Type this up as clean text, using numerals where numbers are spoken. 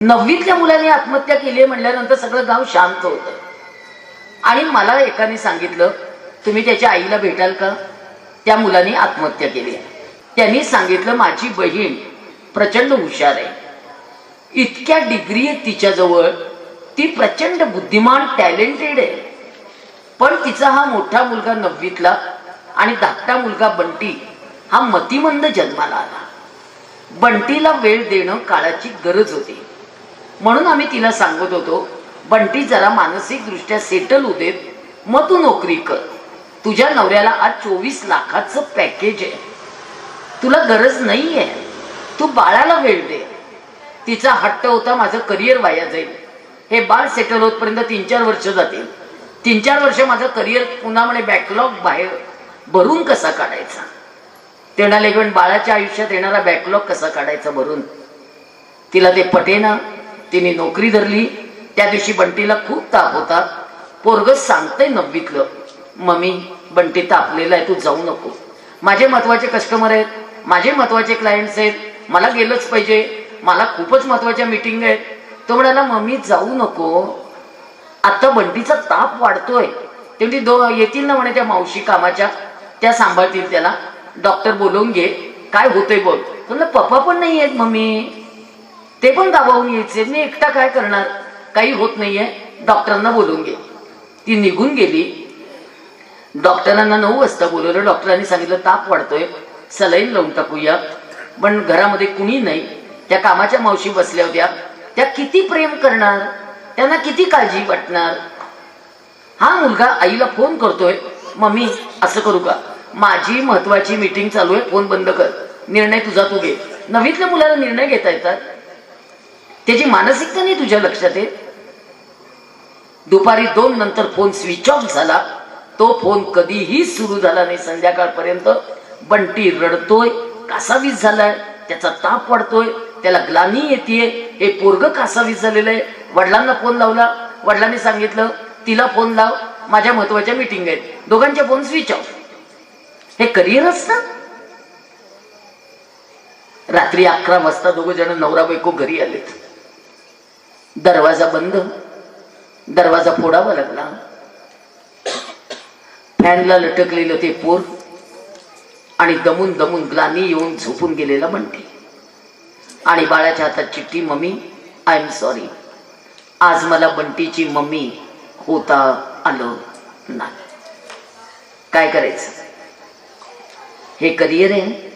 9वीतल्या मुलाने आत्महत्या केली म्हणल्यानंतर सगळं गाव शांत होतं. आणि मला एकाने सांगितलं, तुम्ही त्याच्या आईला भेटाल का? त्या मुलाने आत्महत्या केली. त्यांनी सांगितलं, माझी बहीण प्रचंड हुशार आहे, इतक्या डिग्री आहेत तिच्याजवळ, ती प्रचंड बुद्धिमान टॅलेंटेड आहे, पण तिचा हा मोठा मुलगा 9वीतला आणि धाकटा मुलगा बंटी हा मतिमंद जन्माला आला. बंटीला वेळ देणं काळाची गरज होती. म्हणून आम्ही तिला सांगत होतो, बंटी जरा मानसिक दृष्ट्या सेटल होऊ देत, मग तू नोकरी कर. तुझ्या नवऱ्याला आज 24 लाखाचं पॅकेज आहे, तुला गरज नाहीये, तू बाळाला वेळ दे. तिचा हट्ट होता, माझं करिअर वाया जाईल, हे बाळ सेटल होतपर्यंत 3-4 वर्ष जातील, 3-4 वर्ष माझं करिअर पुन्हा म्हणे बॅकलॉग बाहेर भरून कसा काढायचा. तेवढा लेगण बाळाच्या आयुष्यात येणारा बॅकलॉग कसा काढायचा भरून. तिला ते पटेना. तिने नोकरी धरली. त्या दिवशी बंटीला खूप ताप होता. पोरग सांगतंय 9वीतलं, मम्मी बंटी तापलेला आहे, तू जाऊ नको, माझे महत्वाचे कस्टमर आहेत, माझे महत्वाचे क्लायंट्स आहेत, मला गेलंच पाहिजे, मला खूपच महत्वाच्या मीटिंग आहेत. तो म्हणाला, मम्मी जाऊ नको, आता बंटीचा ताप वाढतोय, तेवढी येतील ना म्हणे त्या मावशी कामाच्या, त्या सांभाळतील त्याला, डॉक्टर बोलवून घे, काय होतंय बोल. तुला पप्पा पण नाही आहेत मम्मी, ते पण दाबावून यायचे, मी एकटा काय करणार, काही होत नाहीये, डॉक्टरांना बोलवून घे. ती निघून गेली. डॉक्टरांना 9 वाजता बोलवलं. डॉक्टरांनी सांगितलं, ताप वाढतोय, सलाईन लावून टाकूया. पण घरामध्ये कुणी नाही. त्या कामाच्या मावशी बसल्या होत्या, त्या किती प्रेम करणार, त्यांना किती काळजी वाटणार. हा मुलगा आईला फोन करतोय, मम्मी असं करू का, माझी महत्वाची मीटिंग चालू आहे, फोन बंद कर, निर्णय तुझा तू घे. 9वीतल्या मुलाला निर्णय घेता येतात, त्याची मानसिकता नाही तुझ्या लक्षात येत. दुपारी 2 नंतर फोन स्विच ऑफ झाला. तो फोन कधीही सुरू झाला नाही संध्याकाळपर्यंत. बंटी रडतोय, कासावीस झालाय, त्याचा ताप वाढतोय, त्याला ग्लानी येतेय, हे पोरग कासावीस झालेलं आहे. वडिलांना फोन लावला. वडिलांनी सांगितलं, तिला फोन लाव, माझ्या महत्वाच्या मीटिंग आहेत. दोघांचे फोन स्विच ऑफ. हे करिअर असतं. रात्री 11 वाजता 2 जण नवरा बायको घरी आलेत. दरवाजा बंद. दरवाजा फोडावा लागला. फॅनला लटकलेलं ते पोर आणि दमून दमून ग्लानी येऊन झोपून गेलेला बंटी आणि बाळाच्या हातात चिठ्ठी, मम्मी आय एम सॉरी, आज मला बंटीची मम्मी होता आलं नाही. काय करायचं. हे करिअर आहे.